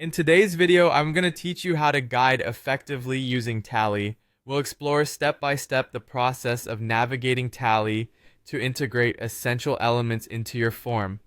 In today's video, I'm going to teach you how to guide effectively using Tally. We'll explore step by step the process of navigating Tally to integrate essential elements into your form.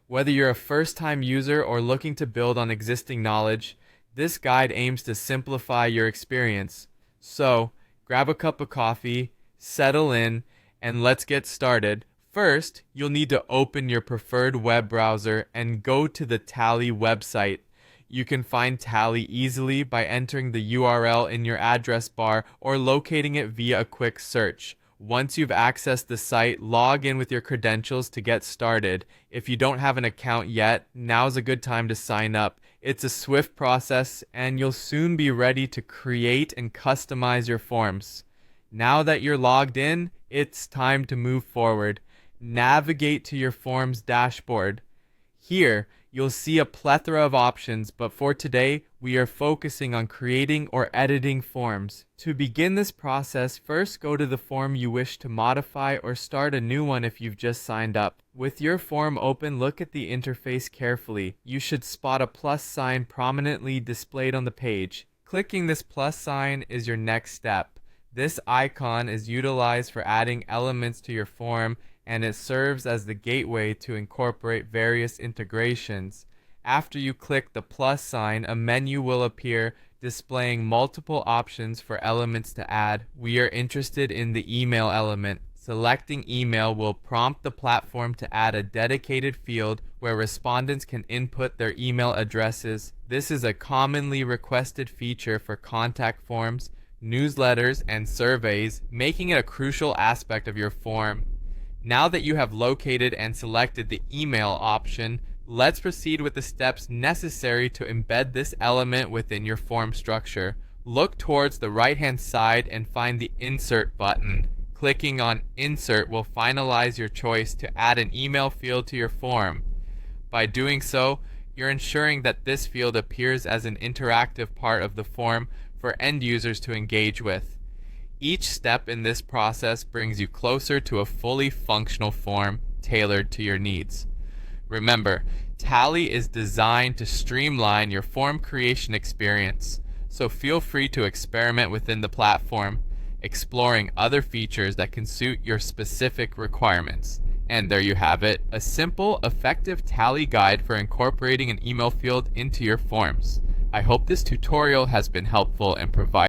Whether you're a first-time user or looking to build on existing knowledge, this guide aims to simplify your experience. So, grab a cup of coffee, settle in, and let's get started. First, you'll need to open your preferred web browser and go to the Tally website. You can find Tally easily by entering the URL in your address bar or locating it via a quick search. Once you've accessed the site, log in with your credentials to get started. If you don't have an account yet, now's a good time to sign up. It's a swift process and you'll soon be ready to create and customize your forms. Now that you're logged in, it's time to move forward. Navigate to your forms dashboard. Here, you'll see a plethora of options, but for today, we are focusing on creating or editing forms. To begin this process, first go to the form you wish to modify or start a new one if you've just signed up. With your form open, look at the interface carefully. You should spot a plus sign prominently displayed on the page. Clicking this plus sign is your next step. This icon is utilized for adding elements to your form, and it serves as the gateway to incorporate various integrations. After you click the plus sign, a menu will appear displaying multiple options for elements to add. We are interested in the email element. Selecting email will prompt the platform to add a dedicated field where respondents can input their email addresses. This is a commonly requested feature for contact forms, newsletters, and surveys, making it a crucial aspect of your form. Now that you have located and selected the email option, let's proceed with the steps necessary to embed this element within your form structure. Look towards the right-hand side and find the Insert button. Clicking on Insert will finalize your choice to add an email field to your form. By doing so, you're ensuring that this field appears as an interactive part of the form for end users to engage with. Each step in this process brings you closer to a fully functional form tailored to your needs. Remember, Tally is designed to streamline your form creation experience, so feel free to experiment within the platform, exploring other features that can suit your specific requirements. And there you have it, a simple, effective Tally guide for incorporating an email field into your forms. I hope this tutorial has been helpful and provided